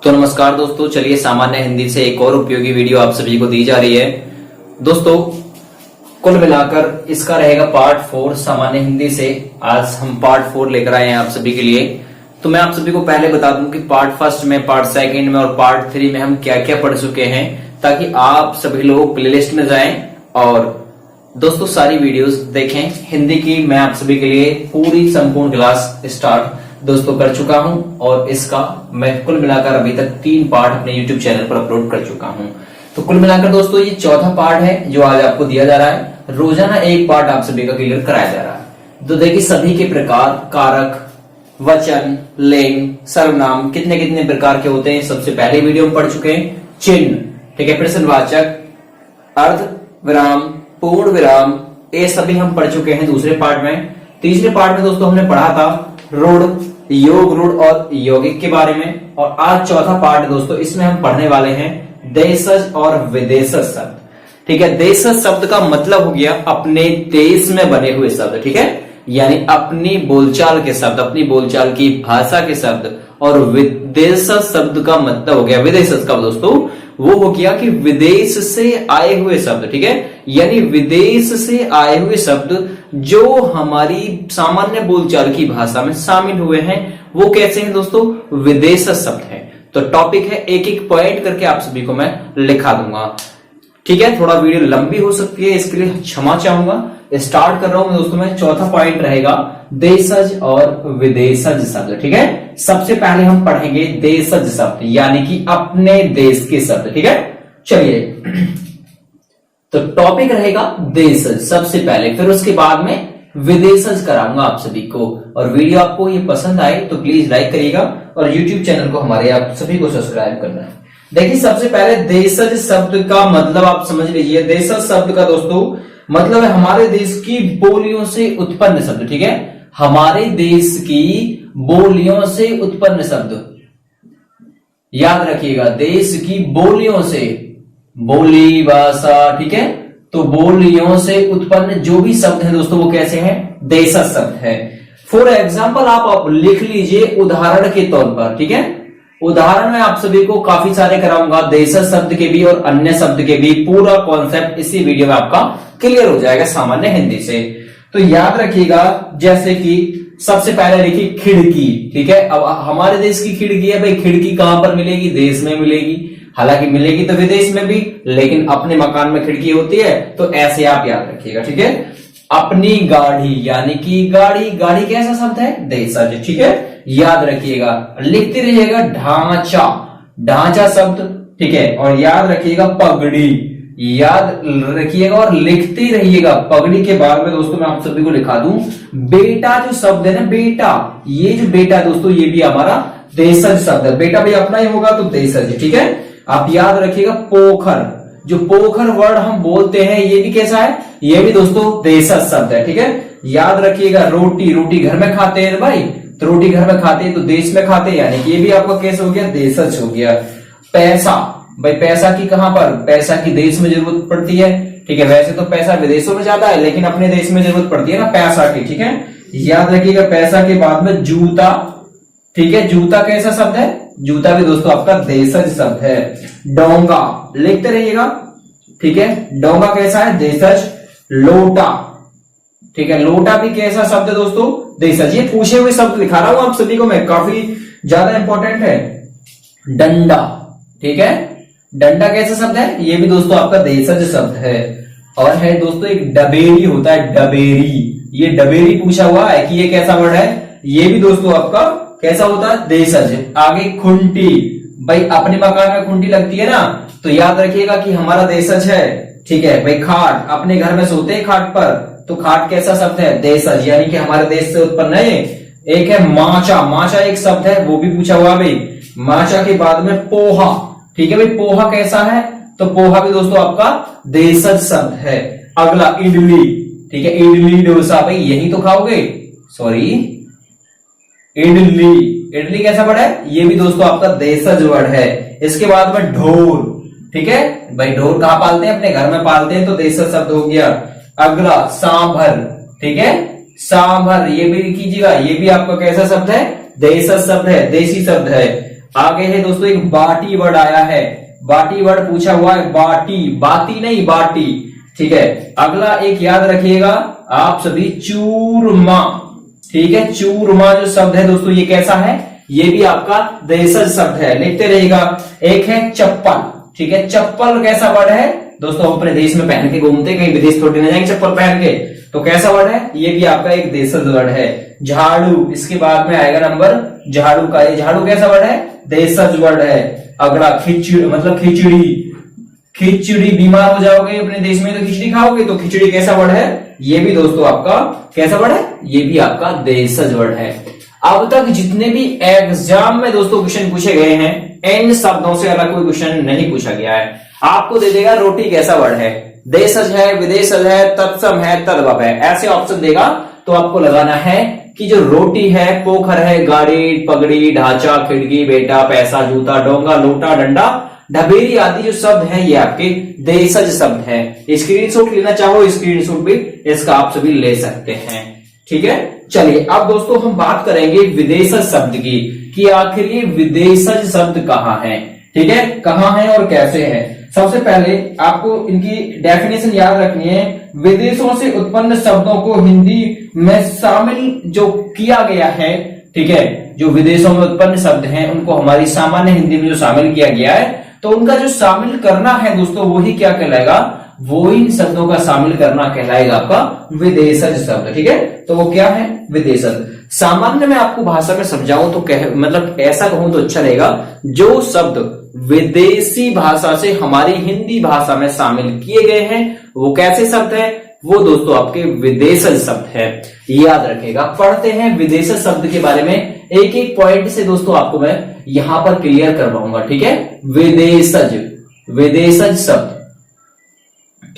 तो नमस्कार दोस्तों, चलिए सामान्य हिंदी से एक और उपयोगी वीडियो आप सभी को दी जा रही है। दोस्तों कुल मिलाकर इसका रहेगा पार्ट 4 सामान्य हिंदी से। आज हम पार्ट 4 लेकर आए हैं आप सभी के लिए। तो मैं आप सभी को पहले बता दूं कि पार्ट फर्स्ट में, पार्ट सेकंड में और पार्ट 3 में हम क्या क्या पढ़ चुके हैं, ताकि आप सभी लोग प्लेलिस्ट में जाएं और दोस्तों सारी वीडियोस देखें हिंदी की। मैं आप सभी के लिए पूरी संपूर्ण क्लास स्टार्ट दोस्तों कर चुका हूं और इसका मैं कुल मिलाकर अभी तक 3 पार्ट अपने YouTube चैनल पर अपलोड कर चुका हूं। तो कुल मिलाकर दोस्तों ये चौथा पार्ट है जो आज आपको दिया जा रहा है। रोजाना एक पार्ट आप सभी का क्लियर कराया जा रहा है। तो देखिए सभी के प्रकार, कारक, वचन, लिंग, सर्वनाम कितने कितने प्रकार के होते हैं सबसे पहले वीडियो में पढ़ चुके हैं। चिन्ह, ठीक है, प्रश्नवाचक, अर्ध विराम, पूर्ण विराम, ये सभी हम पढ़ चुके हैं दूसरे पार्ट में। तीसरे पार्ट में दोस्तों हमने पढ़ा था रूढ़, योग रूढ़ और यौगिक के बारे में। और आज चौथा पार्ट दोस्तों, इसमें हम पढ़ने वाले हैं देशज और विदेशज शब्द। ठीक है, देशज शब्द का मतलब हो गया अपने देश में बने हुए शब्द, ठीक है, यानी अपनी बोलचाल के शब्द, अपनी बोलचाल की भाषा के शब्द। और विदेशज शब्द का मतलब हो गया, विदेशज का दोस्तों वो हो गया कि विदेश से आए हुए शब्द, ठीक है, यानी विदेश से आए हुए शब्द जो हमारी सामान्य बोलचाल की भाषा में शामिल हुए हैं, वो कैसे हैं दोस्तों, विदेशज शब्द हैं। तो टॉपिक है, एक एक पॉइंट करके आप सभी को मैं लिखा दूंगा। ठीक है, थोड़ा वीडियो लंबी हो सकती है, इसके लिए क्षमा चाहूंगा। स्टार्ट कर रहा हूं दोस्तों मैं। चौथा पॉइंट रहेगा देशज और विदेशज शब्द। ठीक है, सबसे पहले हम पढ़ेंगे देशज शब्द, यानी कि अपने देश के शब्द। ठीक है, चलिए तो टॉपिक रहेगा देशज सबसे पहले, फिर उसके बाद में विदेशज कराऊंगा आप सभी को। और वीडियो आपको ये पसंद आए तो प्लीज लाइक करिएगा और यूट्यूब चैनल को हमारे आप सभी को सब्सक्राइब करना है। देखिए सबसे पहले देशज शब्द का मतलब आप समझ लीजिए। देशज शब्द का दोस्तों मतलब है हमारे देश की बोलियों से उत्पन्न शब्द। ठीक है, हमारे देश की बोलियों से उत्पन्न शब्द, याद रखिएगा, देश की बोलियों से, बोली भाषा, ठीक है, तो बोलियों से उत्पन्न जो भी शब्द है दोस्तों वो कैसे हैं, देशज शब्द है। फॉर एग्जाम्पल आप लिख लीजिए उदाहरण के तौर पर। ठीक है, उदाहरण में आप सभी को काफी सारे कराऊंगा, देशज शब्द के भी और अन्य शब्द के भी। पूरा कॉन्सेप्ट इसी वीडियो में आपका क्लियर हो जाएगा सामान्य हिंदी से। तो याद रखिएगा, जैसे कि सबसे पहले लिखिए खिड़की। ठीक है, अब हमारे देश की खिड़की है भाई, खिड़की कहां पर मिलेगी, देश में मिलेगी। हालांकि मिलेगी तो विदेश में भी, लेकिन अपने मकान में खिड़की होती है, तो ऐसे आप याद रखिएगा। ठीक है, अपनी गाड़ी, यानी कि गाड़ी, गाड़ी कैसा शब्द है, देशज। ठीक है, याद रखिएगा, लिखते रहिएगा ढांचा, ढांचा शब्द। ठीक है, और याद रखिएगा पगड़ी, याद रखिएगा और लिखते रहिएगा। पगड़ी के बाद में दोस्तों मैं आप सभी को लिखा दूं बेटा, जो शब्द है ना बेटा, ये जो बेटा दोस्तों ये भी हमारा देशज शब्द है। बेटा भी अपना ही होगा तो देशज। ठीक है, आप याद रखिएगा पोखर, जो पोखर वर्ड हम बोलते हैं ये भी कैसा है, ये भी दोस्तों देशज शब्द है। ठीक है, याद रखिएगा रोटी, रोटी घर में खाते हैं भाई, तो रोटी घर में खाते हैं तो देश में खाते हैं, यानी कि ये भी आपका कैसे हो गया, देशज हो गया। पैसा भाई, पैसा की कहां पर, पैसा की देश में जरूरत पड़ती है। ठीक है, वैसे तो पैसा विदेशों में जाता है, लेकिन अपने देश में जरूरत पड़ती है ना पैसा की। ठीक है, याद रखिएगा पैसा के बाद में जूता। ठीक है, जूता कैसा शब्द है, जूता भी दोस्तों आपका देशज शब्द है। डोंगा, लिखते रहिएगा। ठीक है, डोंगा कैसा है, देशज। लोटा, ठीक है, लोटा भी कैसा शब्द है दोस्तों, देशज। ये पूछे हुए शब्द लिखा रहा हूं आप सभी को मैं, काफी ज्यादा इंपॉर्टेंट है। डंडा, ठीक है, डंडा कैसा शब्द है, ये भी दोस्तों आपका देशज शब्द है। और है दोस्तों एक डबेरी होता है, डबेरी, ये डबेरी पूछा हुआ है कि ये कैसा वर्ड है, ये भी दोस्तों आपका कैसा होता है, देशज। आगे खुंटी, भाई अपने मकान में खुंटी लगती है ना, तो याद रखिएगा कि हमारा देशज है। ठीक है भाई, खाट, अपने घर में सोते हैं खाट पर, तो खाट कैसा शब्द है, देशज, यानी कि हमारे देश से उत्पन्न है। एक है माचा, माचा एक शब्द है, वो भी पूछा हुआ भाई। माचा के बाद में पोहा, ठीक है भाई, पोहा कैसा है, तो पोहा भी दोस्तों आपका देशज शब्द है। अगला इडली, ठीक है, इडली डोसा, भाई यही तो खाओगे, सॉरी इडली, इडली कैसा वर्ड है, ये भी दोस्तों आपका देशज वर्ड है। इसके बाद में ढोर, ठीक है भाई, ढोर कहां पालते हैं, अपने घर में पालते हैं, तो देशज शब्द हो गया। अगला सांभर, ठीक है, सांभर ये भी कीजिएगा, ये भी आपका कैसा शब्द है, देशज शब्द है, देसी शब्द है। आगे है दोस्तों एक बाटी वर्ड आया है, बाटी वर्ड पूछा हुआ है, बाटी, बाती नहीं बाटी, ठीक है। अगला एक याद रखिएगा आप सभी, चूरमा, ठीक है। चूरमा जो शब्द है दोस्तों ये कैसा है, ये भी आपका देशज शब्द है, लिखते रहेगा। एक है चप्पल, ठीक है। चप्पल कैसा वर्ड है दोस्तों, हम अपने देश में पहन के घूमते, कहीं विदेश थोड़ी ना जाएंगे चप्पल पहन के, तो कैसा वर्ड है, ये भी आपका एक देशज वर्ड है। झाड़ू, इसके बाद में आएगा नंबर झाड़ू का, ये झाड़ू कैसा वर्ड है, देशज वर्ड है। अगला खिचड़ी, मतलब खिचड़ी, खिचड़ी, बीमार हो जाओगे अपने देश में तो खिचड़ी खाओगे, तो खिचड़ी कैसा वर्ड है, ये भी दोस्तों आपका कैसा वर्ड है, ये भी आपका देशज वर्ड है। अब तक जितने भी एग्जाम में दोस्तों क्वेश्चन पूछे गए हैं, इन शब्दों से अलग कोई क्वेश्चन नहीं पूछा गया है। आपको दे देगा रोटी कैसा वर्ड है, देशज है, विदेशज है, तत्सम है, तद्भव है, ऐसे ऑप्शन देगा तो आपको लगाना है कि जो रोटी है, पोखर है, गाड़ी, पगड़ी, ढांचा, खिड़की, बेटा, पैसा, जूता, डोंगा, लोटा, डंडा, ढबेरी आदि जो शब्द हैं ये आपके देशज शब्द हैं। स्क्रीनशॉट लेना चाहो स्क्रीनशॉट भी इसका आप सभी ले सकते हैं, ठीक है। चलिए अब दोस्तों हम बात करेंगे विदेशज शब्द की, कि आखिर ये विदेशज शब्द कहाँ है, ठीक है, कहाँ है और कैसे है। सबसे पहले आपको इनकी डेफिनेशन याद रखनी है। विदेशों से उत्पन्न शब्दों को हिंदी में शामिल जो किया गया है, ठीक है, जो विदेशों में उत्पन्न शब्द हैं उनको हमारी सामान्य हिंदी में जो शामिल किया गया है, तो उनका जो शामिल करना है दोस्तों वही क्या कहलाएगा, वो इन शब्दों का शामिल करना कहलाएगा आपका विदेशज शब्द, ठीक है। तो वो क्या है, विदेशज। सामान्य में आपको भाषा में समझाऊं तो मतलब ऐसा कहूं तो अच्छा रहेगा, जो शब्द विदेशी भाषा से हमारी हिंदी भाषा में शामिल किए गए हैं वो कैसे शब्द है, वो दोस्तों आपके विदेशज शब्द है, याद रखेगा। पढ़ते हैं विदेशज शब्द के बारे में, एक एक पॉइंट से दोस्तों आपको मैं यहां पर क्लियर करवाऊंगा, ठीक है। विदेशज, विदेशज शब्द,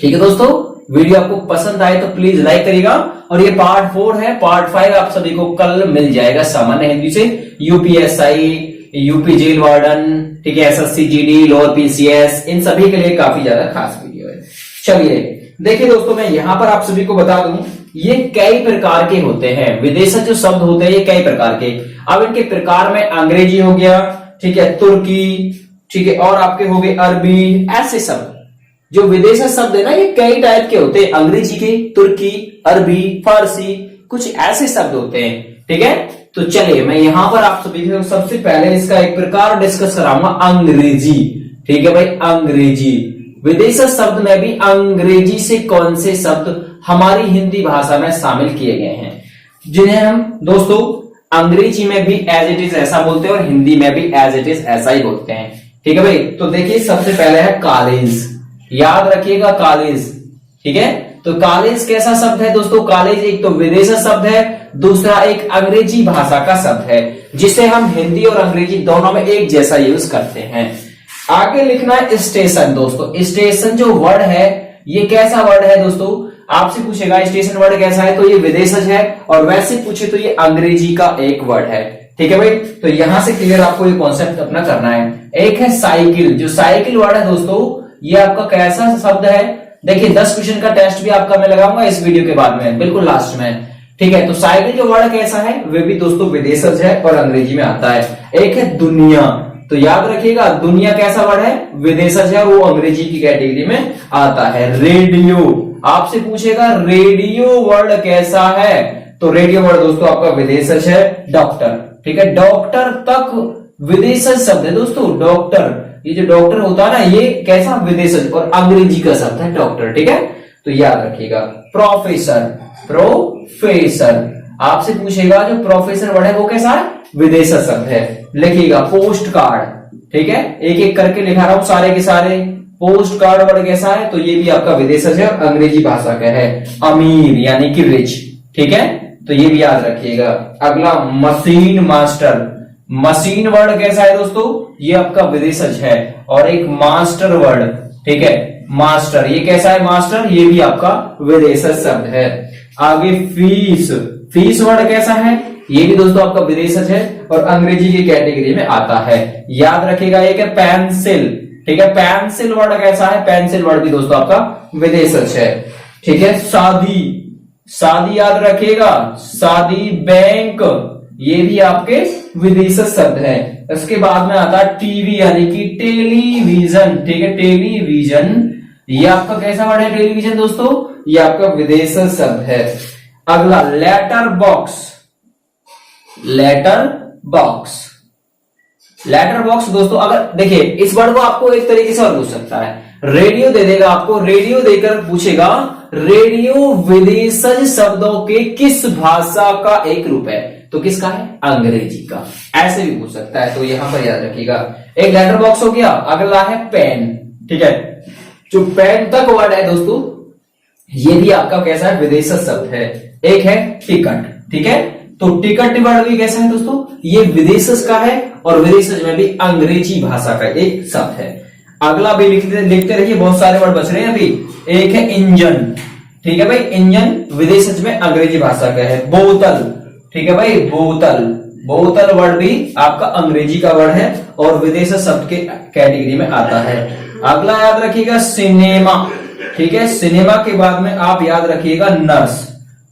ठीक है दोस्तों। वीडियो आपको पसंद आए तो प्लीज लाइक करिएगा, और ये पार्ट 4 है, पार्ट 5 आप सभी को कल मिल जाएगा सामान्य हिंदी से, यूपीएसआई, यूपी जेल वार्डन, ठीक है, एसएससी जीडी, लोअर पीसीएस, इन सभी के लिए काफी ज्यादा खास वीडियो है। चलिए देखिए दोस्तों, मैं यहां पर आप सभी को बता दूं ये कई प्रकार के होते हैं, विदेशज जो शब्द होते हैं ये कई प्रकार के। अब इनके प्रकार में अंग्रेजी हो गया, ठीक है, तुर्की, ठीक है, और आपके हो गए अरबी, ऐसे शब्द जो विदेशज शब्द है ना ये कई टाइप के होते हैं, अंग्रेजी के, तुर्की, अरबी, फारसी, कुछ ऐसे शब्द होते हैं, ठीक है। तो चलिए मैं यहां पर आप सभी को सबसे पहले इसका एक प्रकार डिस्कस कराऊंगा, अंग्रेजी, ठीक है भाई, अंग्रेजी। विदेशज शब्द में भी अंग्रेजी से कौन से शब्द हमारी हिंदी भाषा में शामिल किए गए हैं, जिन्हें हम दोस्तों अंग्रेजी में भी एज इट इज ऐसा बोलते हैं और हिंदी में भी एज इट इज ऐसा ही बोलते हैं, ठीक है भाई। तो देखिए सबसे पहले है कॉलेज, याद रखिएगा कॉलेज, ठीक है। तो कॉलेज कैसा शब्द है दोस्तों, कॉलेज एक तो विदेशज शब्द है, दूसरा एक अंग्रेजी भाषा का शब्द है, जिसे हम हिंदी और अंग्रेजी दोनों में एक जैसा यूज करते हैं। आगे लिखना है स्टेशन दोस्तों। स्टेशन जो वर्ड है ये कैसा वर्ड है दोस्तों, आपसे पूछेगा स्टेशन वर्ड कैसा है, तो ये विदेशज है, और वैसे पूछे तो ये अंग्रेजी का एक वर्ड है, ठीक है भाई। तो यहां से क्लियर आपको ये कॉन्सेप्ट अपना करना है। एक है साइकिल, जो साइकिल वर्ड है दोस्तों ये आपका कैसा शब्द है, देखिए 10 क्वेश्चन का टेस्ट भी आपका मैं लगाऊंगा इस वीडियो के बाद में, बिल्कुल लास्ट में, ठीक है। तो साइकिल जो वर्ड कैसा है वे भी दोस्तों विदेशज है और अंग्रेजी में आता है। एक है दुनिया, तो याद रखिएगा दुनिया कैसा वर्ड है, विदेशज है, वो अंग्रेजी की कैटेगरी में आता है। रेडियो, आपसे पूछेगा रेडियो वर्ड कैसा है, तो रेडियो वर्ड दोस्तों आपका विदेशज है। डॉक्टर, ठीक है, डॉक्टर तक विदेशज शब्द है दोस्तों, डॉक्टर, ये जो डॉक्टर होता है ना ये कैसा विदेशज और अंग्रेजी का शब्द है डॉक्टर, ठीक है। तो याद रखिएगा। प्रोफेसर, प्रोफेसर, आपसे पूछेगा जो प्रोफेसर वर्ड है वो कैसा है, विदेशज शब्द है, लिखिएगा। पोस्ट कार्ड, ठीक है, एक एक करके लिखा रहा हूं सारे के सारे। पोस्ट कार्ड वर्ड कैसा है, तो ये भी आपका विदेशज है और अंग्रेजी भाषा का है। अमीर यानी कि रिच, ठीक है, तो ये भी याद रखिएगा। अगला मशीन मास्टर, मशीन वर्ड कैसा है दोस्तों, ये आपका विदेशज है, और एक मास्टर वर्ड, ठीक है, मास्टर, ये कैसा है मास्टर, ये भी आपका विदेशज शब्द है। आगे फीस, फीस वर्ड कैसा है, ये भी दोस्तों आपका विदेशज है और अंग्रेजी की कैटेगरी में आता है, याद रखिएगा। एक है पेंसिल, ठीक है, पेंसिल वर्ड कैसा है, पेंसिल वर्ड भी दोस्तों आपका विदेशज है, ठीक है। शादी, शादी याद रखिएगा, शादी। बैंक, ये भी आपके विदेशज शब्द है। उसके बाद में आता है टीवी यानी कि टेलीविजन, ठीक है, टेलीविजन, ये आपका कैसा वर्ड है टेलीविजन दोस्तों, ये आपका विदेशज शब्द है। अगला letter box, letter box, letter box दोस्तों, अगर देखिए इस वर्ड को आपको एक तरीके से और पूछ सकता है, रेडियो दे देगा आपको, रेडियो देकर पूछेगा रेडियो विदेशज शब्दों के किस भाषा का एक रूप है, तो किसका है, अंग्रेजी का, ऐसे भी पूछ सकता है। तो यहां पर याद रखिएगा, एक लेटर बॉक्स हो गया। अगला है पेन, ठीक है, जो पेन तक वर्ड है दोस्तों, ये भी आपका कैसा है, विदेशज शब्द है। एक है टिकट, ठीक है, तो टिकट वर्ड भी कैसा है दोस्तों, ये विदेशज का है और विदेशज में भी अंग्रेजी भाषा का एक शब्द है। अगला भी लिखते रहिए, बहुत सारे वर्ड बच रहे हैं अभी। एक है इंजन, ठीक है भाई, इंजन विदेशज में अंग्रेजी भाषा का है। बोतल, ठीक है भाई, बोतल, बोतल वर्ड भी आपका अंग्रेजी का वर्ड है और विदेशज शब्द के कैटेगरी में आता है। अगला याद रखिएगा सिनेमा, ठीक है, सिनेमा के बाद में आप याद रखिएगा नर्स,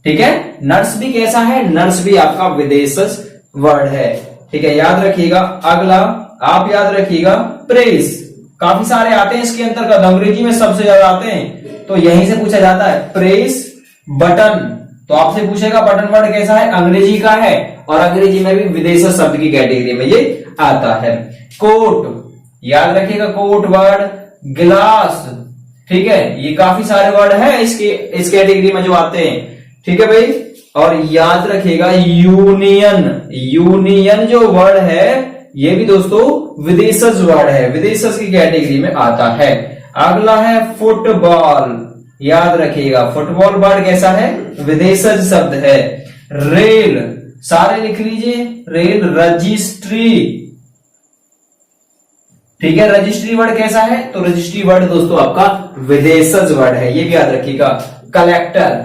ठीक है, नर्स भी कैसा है, नर्स भी आपका विदेशज वर्ड है, ठीक है, याद रखिएगा। अगला आप याद रखिएगा प्रेस, काफी सारे आते हैं इसके अंतर्गत, अंग्रेजी में सबसे ज्यादा आते हैं, तो यहीं से पूछा जाता है। प्रेस बटन, तो आपसे पूछेगा बटन वर्ड कैसा है, अंग्रेजी का है और अंग्रेजी में भी विदेशज शब्द की कैटेगरी में ये आता है। कोट, याद रखिएगा कोट वर्ड, गिलास, ठीक है, ये काफी सारे वर्ड है इस कैटेगरी में जो आते हैं, ठीक है भाई। और याद रखिएगा यूनियन, यूनियन जो वर्ड है ये भी दोस्तों विदेशज वर्ड है, विदेशज की कैटेगरी में आता है। अगला है फुटबॉल, याद रखिएगा फुटबॉल वर्ड कैसा है, विदेशज शब्द है। रेल, सारे लिख लीजिए, रेल, रजिस्ट्री, ठीक है, रजिस्ट्री वर्ड कैसा है, तो रजिस्ट्री वर्ड दोस्तों आपका विदेशज वर्ड है, ये भी याद रखिएगा। कलेक्टर,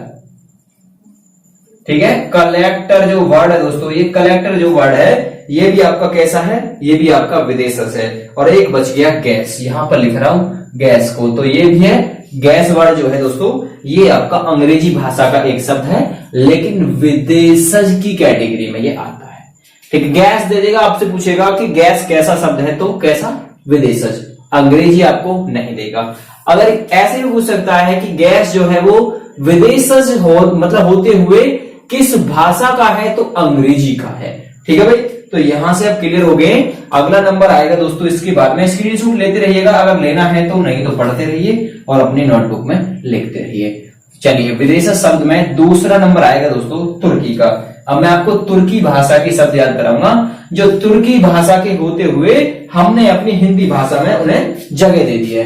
ठीक है, कलेक्टर जो वर्ड है दोस्तों, ये कलेक्टर जो वर्ड है ये भी आपका कैसा है, ये भी आपका विदेशज है। और एक बच गया गैस, यहां पर लिख रहा हूं गैस को, तो ये भी है गैस वर्ड जो है दोस्तों, ये आपका अंग्रेजी भाषा का एक शब्द है लेकिन विदेशज की कैटेगरी में ये आता है, ठीक, गैस दे देगा, आपसे पूछेगा कि गैस कैसा शब्द है, तो कैसा, विदेशज, अंग्रेजी आपको नहीं देगा। अगर ऐसे भी पूछ सकता है कि गैस जो है वो विदेशज हो, मतलब होते हुए किस भाषा का है, तो अंग्रेजी का है, ठीक है भाई। तो यहां से आप क्लियर हो गए। अगला नंबर आएगा दोस्तों इसके बाद में, स्क्रीनशॉट लेते रहिएगा अगर लेना है तो, नहीं तो पढ़ते रहिए और अपनी नोटबुक में लिखते रहिए। चलिए विदेशज शब्द में दूसरा नंबर आएगा दोस्तों तुर्की का। अब मैं आपको तुर्की भाषा के शब्द याद कराऊंगा जो तुर्की भाषा के होते हुए हमने अपनी हिंदी भाषा में उन्हें जगह दे दी है।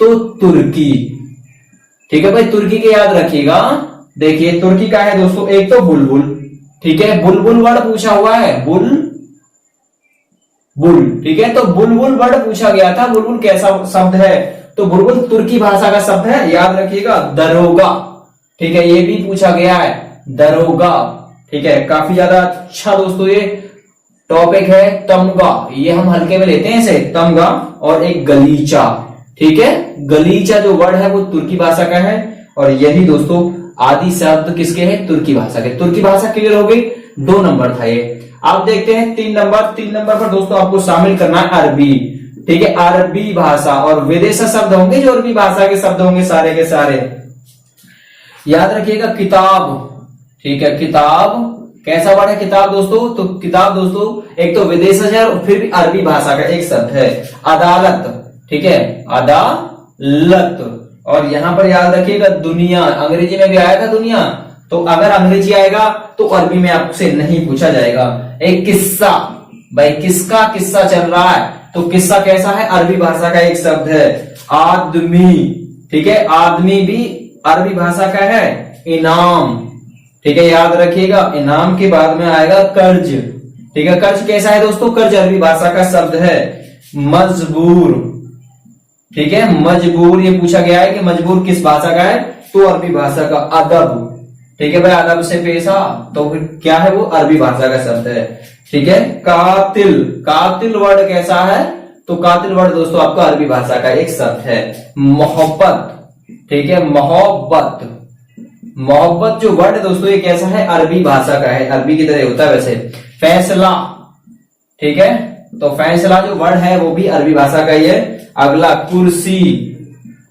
तो तुर्की, ठीक है भाई, तुर्की के याद रखिएगा। देखिए तुर्की का है दोस्तों, एक तो बुलबुल, ठीक है, बुलबुल वर्ड पूछा हुआ है, बुल, ठीक है, तो बुलबुल वर्ड पूछा गया था, बुलबुल कैसा शब्द है, तो बुलबुल तुर्की भाषा का शब्द है, याद रखिएगा। दरोगा, ठीक है, ये भी पूछा गया है, दरोगा, ठीक है, काफी ज्यादा अच्छा दोस्तों ये टॉपिक है। तमगा, ये हम हल्के में लेते हैं इसे, तमगा। और एक गलीचा, ठीक है, गलीचा जो वर्ड है वो तुर्की भाषा का है और यही दोस्तों आदि शब्द किसके हैं, तुर्की भाषा के। तुर्की भाषा क्लियर हो गई, 2 नंबर था ये। आप देखते हैं 3 नंबर पर दोस्तों आपको शामिल करना है अरबी, ठीक है, अरबी भाषा और विदेशी शब्द होंगे जो अरबी भाषा के शब्द होंगे सारे के सारे। याद रखिएगा किताब, ठीक है, किताब कैसा वर्ड है, किताब दोस्तों, तो किताब दोस्तों एक तो विदेशज है और फिर भी अरबी भाषा का एक शब्द है। अदालत, ठीक है, अदालत। और यहां पर याद रखिएगा दुनिया, अंग्रेजी में भी आया था दुनिया, तो अगर अंग्रेजी आएगा तो अरबी में आपसे नहीं पूछा जाएगा। एक किस्सा, भाई किसका किस्सा चल रहा है, तो किस्सा कैसा है, अरबी भाषा का एक शब्द है। आदमी, ठीक है, आदमी भी अरबी भाषा का है। इनाम, ठीक है, याद रखिएगा। इनाम के बाद में आएगा कर्ज, ठीक है, कर्ज कैसा है दोस्तों, कर्ज अरबी भाषा का शब्द है। मजबूर, ठीक है, मजबूर ये पूछा गया है कि मजबूर किस भाषा का है, तो अरबी भाषा का। अदब, ठीक है भाई, अदब से पेशा, तो फिर क्या है वो, अरबी भाषा का शब्द है, ठीक है। कातिल, कातिल वर्ड कैसा है, तो कातिल वर्ड दोस्तों आपका अरबी भाषा का एक शब्द है। मोहब्बत, ठीक है, मोहब्बत, मोहब्बत जो वर्ड है दोस्तों ये कैसा है, अरबी भाषा का है, अरबी की तरह होता है वैसे। फैसला, ठीक है, तो फैसला जो वर्ड है वो भी अरबी भाषा का ही है। अगला कुर्सी,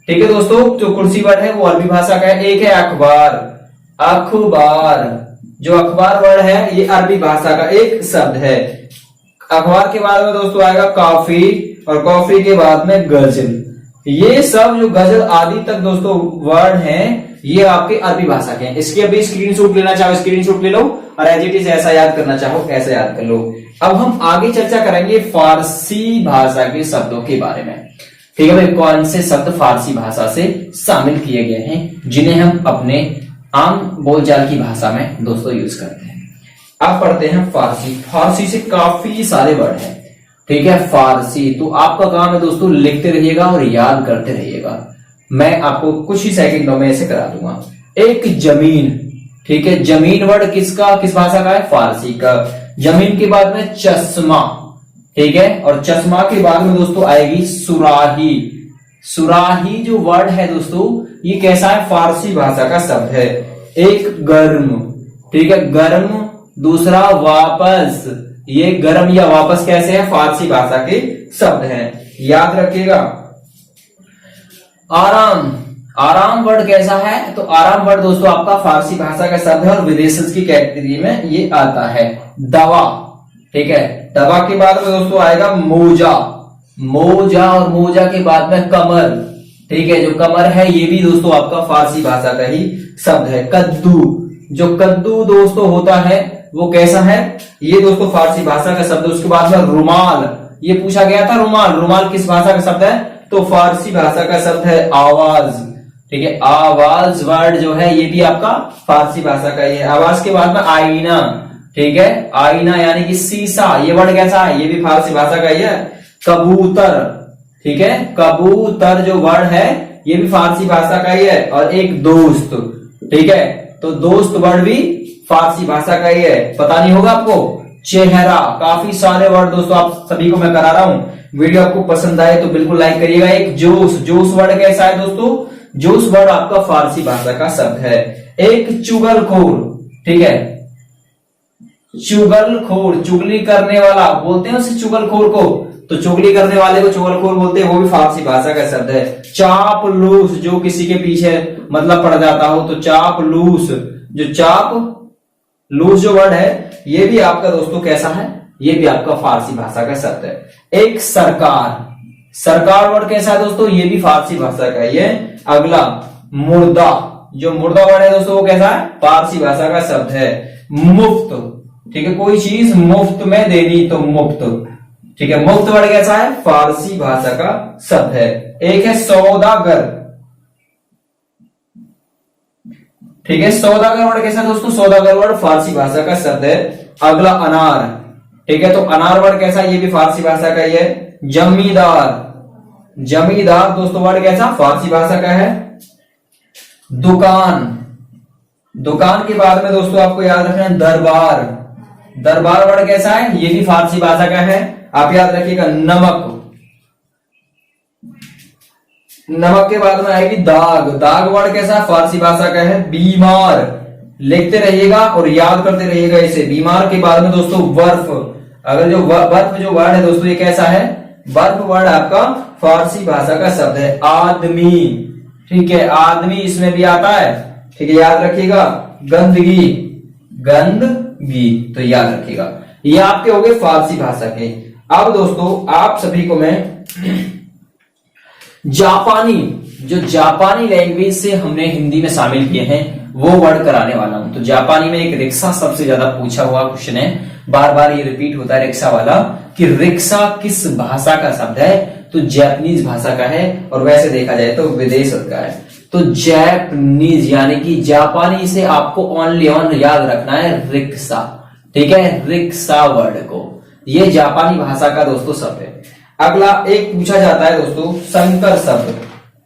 ठीक है दोस्तों, जो कुर्सी वर्ड है वो अरबी भाषा का है। एक है अखबार, अखबार, जो अखबार वर्ड है ये अरबी भाषा का एक शब्द है। अखबार के बाद में दोस्तों आएगा कॉफी, और कॉफी के बाद में गजल। ये सब जो गजल आदि तक दोस्तों वर्ड हैं ये आपके अरबी भाषा के हैं। इसके अभी स्क्रीनशॉट लेना चाहो स्क्रीनशॉट ले लो, और एज इट इज ऐसा याद करना चाहो ऐसा याद कर लो। अब हम आगे चर्चा करेंगे फारसी भाषा के शब्दों के बारे में। ठीक है भाई, कौन से शब्द फारसी भाषा से शामिल किए गए हैं जिन्हें हम अपने आम बोलचाल की भाषा में दोस्तों यूज करते हैं। अब पढ़ते हैं फारसी। फारसी से काफी सारे वर्ड हैं, ठीक है। फारसी तो आपका काम है दोस्तों लिखते रहिएगा और याद करते रहिएगा। मैं आपको कुछ ही सेकंडों में ऐसे करा दूंगा। एक जमीन, ठीक है, जमीन वर्ड किस भाषा का है, फारसी का। जमीन के बाद में चश्मा, ठीक है, और चश्मा के बाद में दोस्तों आएगी सुराही। सुराही जो वर्ड है दोस्तों ये कैसा है, फारसी भाषा का शब्द है। एक गर्म, ठीक है, गर्म। दूसरा वापस, ये गर्म या वापस कैसे है, फारसी भाषा के शब्द हैं, याद रखिएगा। आराम, आराम वर्ड कैसा है, तो आराम वर्ड दोस्तों आपका फारसी भाषा का शब्द है और विदेशज की कैटेगरी में ये आता है। दवा, ठीक है, दवा के बाद में दोस्तों आएगा मोजा, मोजा, और मोजा के बाद में कमर, ठीक है, जो कमर है ये भी दोस्तों आपका फारसी भाषा का ही शब्द है। कद्दू, जो कद्दू दोस्तों होता है वो कैसा है, ये दोस्तों फारसी भाषा का शब्द है। उसके बाद में रुमाल, ये पूछा गया था रुमाल, रुमाल किस भाषा का शब्द है, तो फारसी भाषा का शब्द है। आवाज, ठीक है, आवाज वर्ड जो है ये भी आपका फारसी भाषा का ही है। आवाज के बाद में आईना, ठीक है, आईना यानी कि शीशा, ये वर्ड कैसा है, ये भी फारसी भाषा का ही है। कबूतर, ठीक है, कबूतर जो वर्ड है ये भी फारसी भाषा का ही है। और एक दोस्त, ठीक है, तो दोस्त वर्ड भी फारसी भाषा का ही है, पता नहीं होगा आपको। चेहरा, काफी सारे वर्ड दोस्तों आप सभी को मैं करा रहा हूं। वीडियो आपको पसंद आए तो बिल्कुल लाइक करिएगा। एक जोश, जोश वर्ड कैसा है दोस्तों, जोश वर्ड आपका फारसी भाषा का शब्द है। एक चुगलखोर, ठीक है, चुगलखोर, चुगली करने वाला बोलते हैं उसे चुगलखोर को, तो चुगली करने वाले को चुगलखोर बोलते हैं, वो भी फारसी भाषा का शब्द है। चापलूस, जो किसी के पीछे मतलब पड़ जाता हो, तो चापलूस, जो चाप लूज जो वर्ड है ये भी आपका दोस्तों कैसा है, ये भी आपका फारसी भाषा का शब्द है। एक सरकार, सरकार वर्ड कैसा है दोस्तों, ये भी फारसी भाषा का ही है। अगला मुर्दा, जो मुर्दा वर्ड है दोस्तों वो कैसा है, फारसी भाषा का शब्द है। मुफ्त, ठीक है, कोई चीज मुफ्त में देनी तो मुफ्त, ठीक है, मुफ्त वर्ड कैसा है, फारसी भाषा का शब्द है। एक है सौदागर, ठीक है, सौदागर वर्ड कैसा है दोस्तों, सौदागर वर्ड फारसी भाषा का शब्द है। अगला अनार, ठीक है, तो अनार वर्ड कैसा, ये भी फारसी भाषा का ही है। जमींदार, जमींदार दोस्तों वर्ड कैसा, फारसी भाषा का है। दुकान, दुकान के बाद में दोस्तों आपको याद रखना है दरबार, दरबार वर्ड कैसा है, ये भी फारसी भाषा का है, आप याद रखिएगा। नमक, नमक के बाद में आएगी दाग, दाग वर्ड कैसा है, फारसी भाषा का है। बीमार, लिखते रहिएगा और याद करते रहिएगा इसे। बीमार के बाद में दोस्तों बर्फ, अगर जो बर्फ जो वर्ड है दोस्तों ये कैसा है, बर्फ वर्ड आपका फारसी भाषा का शब्द है। आदमी, ठीक है, आदमी इसमें भी आता है, ठीक है, याद रखिएगा। गंदगी, गंदगी, तो याद रखिएगा। ये आपके हो गए फारसी भाषा के। अब दोस्तों आप सभी को मैं जापानी, जो जापानी लैंग्वेज से हमने हिंदी में शामिल किए हैं वो वर्ड कराने वाला हूं। तो जापानी में एक रिक्शा सबसे ज्यादा पूछा हुआ क्वेश्चन है, बार बार ये रिपीट होता है रिक्शा वाला, कि रिक्शा किस भाषा का शब्द है, तो जैपनीज भाषा का है, और वैसे देखा जाए तो विदेश का है। तो जैपनीज यानी कि जापानी से आपको ओनली ऑन याद रखना है रिक्शा, ठीक है, रिक्शा वर्ड को, ये जापानी भाषा का दोस्तों शब्द है। अगला एक पूछा जाता है दोस्तों संकर शब्द,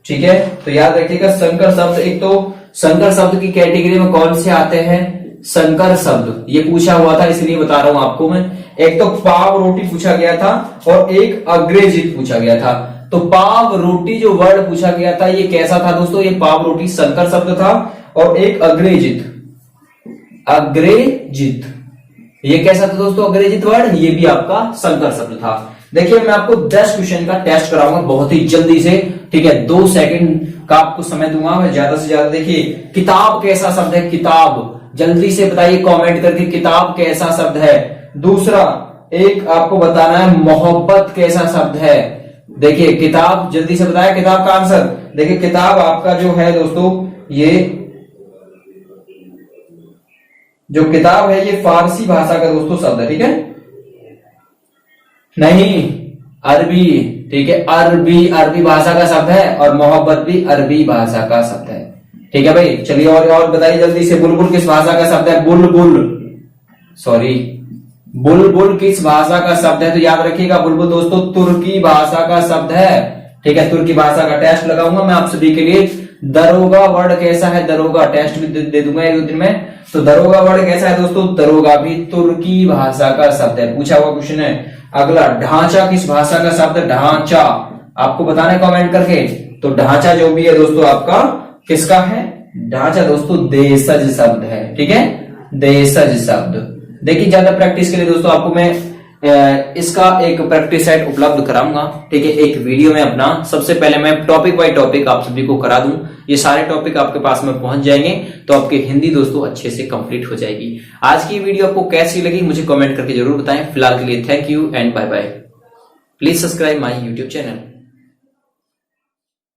ठीक है, तो याद रखिएगा संकर शब्द। एक तो संकर शब्द की कैटेगरी में कौन से आते हैं, संकर शब्द ये पूछा हुआ था इसलिए बता रहा हूं आपको मैं। एक तो पाव रोटी पूछा गया था और एक अग्रेजित पूछा गया था। तो पाव रोटी जो वर्ड पूछा गया था ये कैसा था दोस्तों, ये पाव रोटी संकर शब्द था। और एक अग्रेजित। अग्रेजित ये कैसा था दोस्तों अग्रेजित वर्ड? ये भी आपका संकर शब्द था। देखिए मैं आपको 10 क्वेश्चन का टेस्ट कराऊंगा बहुत ही जल्दी से, ठीक है। 2 सेकंड का आपको समय दूंगा मैं ज्यादा से ज्यादा। देखिए किताब कैसा शब्द है? किताब, जल्दी से बताइए कमेंट करके किताब कैसा शब्द है। दूसरा एक आपको बताना है मोहब्बत कैसा शब्द है। देखिए किताब, जल्दी से बताया किताब का आंसर। देखिए किताब आपका जो है दोस्तों, ये जो किताब है ये फारसी भाषा का दोस्तों शब्द है, ठीक है। नहीं अरबी, ठीक है। अरबी, अरबी भाषा का शब्द है और मोहब्बत भी अरबी भाषा का शब्द है, ठीक है भाई। चलिए और बताइए जल्दी से, बुलबुल किस भाषा का शब्द है? बुलबुल, सॉरी, बुलबुल किस भाषा का शब्द है? तो याद रखिएगा बुलबुल दोस्तों तुर्की भाषा का शब्द है, ठीक है। तुर्की भाषा का टेस्ट लगाऊंगा मैं आप सभी के लिए। दरोगा वर्ड कैसा है? दरोगा टेस्ट भी दे दूंगा 1-2 दिन में। तो दरोगा वर्ड कैसा है दोस्तों? दरोगा भी तुर्की भाषा का शब्द है, पूछा हुआ क्वेश्चन है। अगला ढांचा किस भाषा का शब्द है? ढांचा आपको बताना है कमेंट करके। तो ढांचा जो भी है दोस्तों आपका किसका है? ढांचा दोस्तों देशज शब्द है, ठीक है, देशज शब्द। देखिए ज्यादा प्रैक्टिस के लिए दोस्तों आपको मैं इसका एक प्रैक्टिस सेट उपलब्ध कराऊंगा, ठीक है, एक वीडियो में अपना। सबसे पहले मैं टॉपिक बाय टॉपिक आप सभी को करा दूं, ये सारे टॉपिक आपके पास में पहुंच जाएंगे तो आपकी हिंदी दोस्तों अच्छे से कंप्लीट हो जाएगी। आज की वीडियो आपको कैसी लगी मुझे कमेंट करके जरूर बताएं। फिलहाल के लिए thank you and bye bye. Please subscribe my YouTube channel.